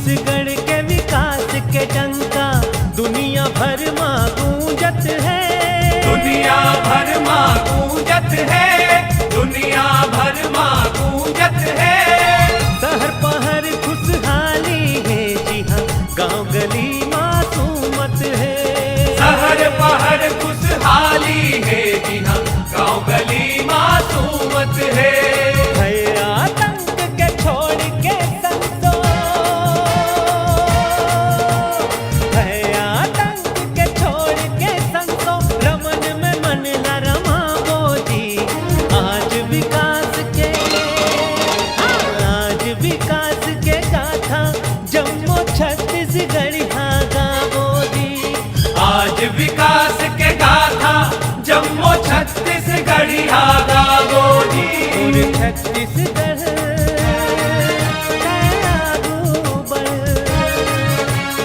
छत्तीसगढ़ के विकास के डंका दुनिया भर मां गूंजत है। दुनिया भर मां गूंजत है, दुनिया भर मां गूंजत है। शहर पहर खुशहाली है, जी हाँ गांव गली मासूमत है। शहर पहर खुशहाली है, जी हाँ गांव गली मासूमत है। आतंक के छोड़ के संतो, आतंक के छोड़ के संतो, रमन में मन न रमा मोदी। आज विकास के, आज विकास के गाथा जम्मू छत्तीसगढ़ हागा मोदी। आज विकास के गाथा जम्मू छत्तीसगढ़ हागा मोदी। छत्तीसगढ़ आगू बढ़,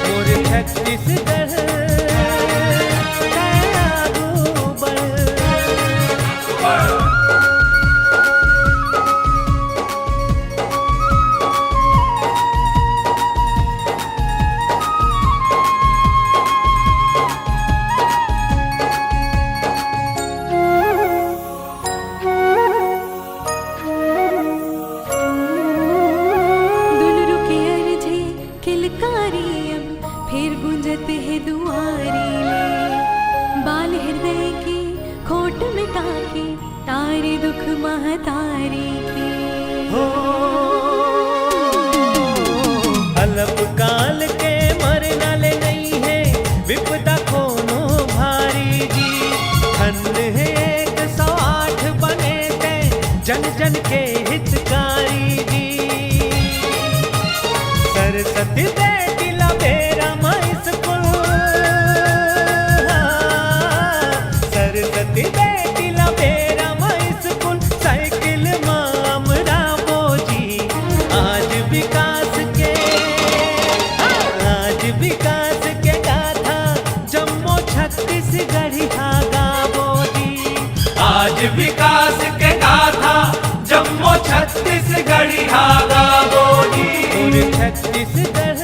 मोर छत्तीसगढ़ आगू बढ़। फिर गुंजत है दुआरी ले, बाल हृदय की खोट मिटा के, तारे दुख महतारी के। हो अल्पकाल के मरनाले नहीं है, विपदा कोनो भारी जी। धन है 108 बने थे, जन जन के हितकारी जी। सरस्वती बेटी लबेरा स्कूल, सरस्वती बेटी लबेरा स्कूल, साइकिल मामरा बोजी। आज विकास के, आज विकास के गाथा जम्मू छत्तीसगढ़ हागा बोजी। आज विकास के गाथा जम्मू छत्तीसगढ़ हागा मोदी। छत्तीसगढ़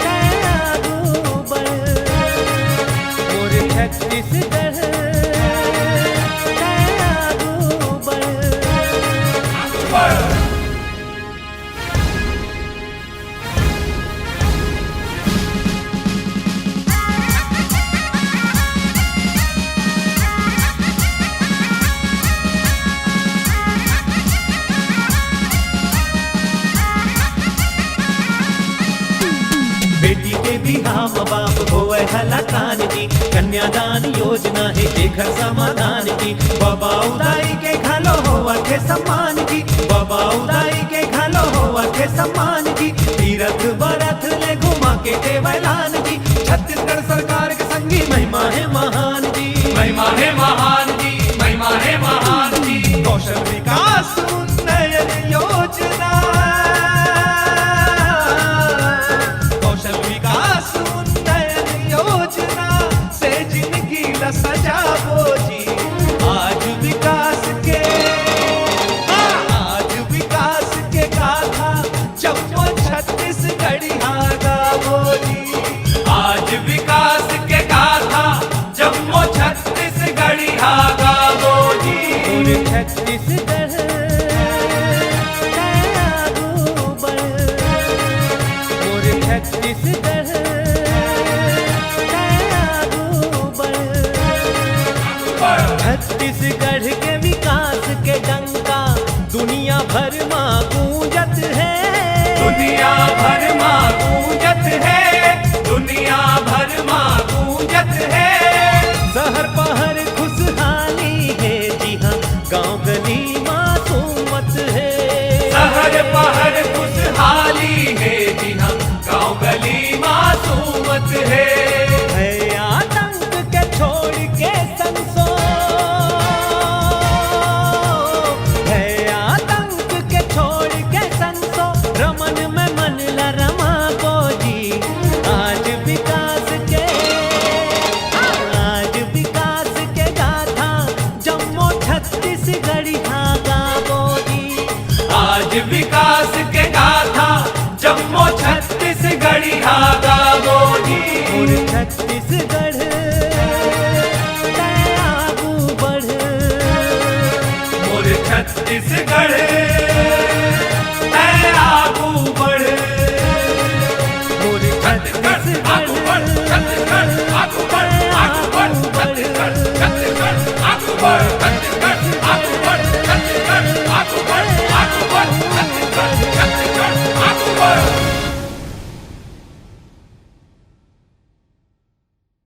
आगू बढ़, मोर छत्तीसगढ़ आगू बढ़। बेटी के बिहाव बाप होवे हलाकान की, कन्यादान योजना है देखर समाधान की। बाबा उदाई के घालो होवा के सम्मान की, बाबा उदाई के घालो होवा के सम्मान की। तीरथ बरथ ले घुमा के देवलान की, छत्तीसगढ़ सरकार के संगी महिमा है महान जी। महिमा है महान जी, महिमा है महान जी। कौशल विकास उन्नयन योजना, कौशल विकास उन्नयन योजना से जिंदगी ला सजावो जी। आज विकास के, आज विकास के गाथा जम्मू छत्तीसगढ़ हागा बोली। आज विकास के गाथा जम्मू छत्तीसगढ़ हागा मोदी। छत्तीसगढ़ आगू बढ़, मोर छत्तीसगढ़ आगू बढ़। छत्तीसगढ़ के विकास के डंका दुनिया भर मां गूंजत है। दुनिया भर मां गूंजत है, दुनिया भर मां गूंजत है। शहर पहर खुशहाली है, जी हाँ गांव गली मासूमत है। शहर पहर खुशहाली है, जी हाँ गांव गली मासूमत है। आतंक के छोड़ के संसो, आतंक के छोड़ के संसो, रमन में मन ला रमा बोजी। आज विकास के, आज विकास के गाथा जम्मू छत्तीसगढ़ हागा बोजी। आज विकास के गाथा जम्मू बढ़िया गावो जी मोर छत्तीसगढ़ तै आगू बढ़ मोर छत्तीसगढ़ तै आगू बढ़ मोर छत्तीसगढ़ आगू बढ़ छत्तीसगढ़ आगू बढ़ आगू बढ़ छत्तीसगढ़ छत्तीसगढ़ आगू बढ़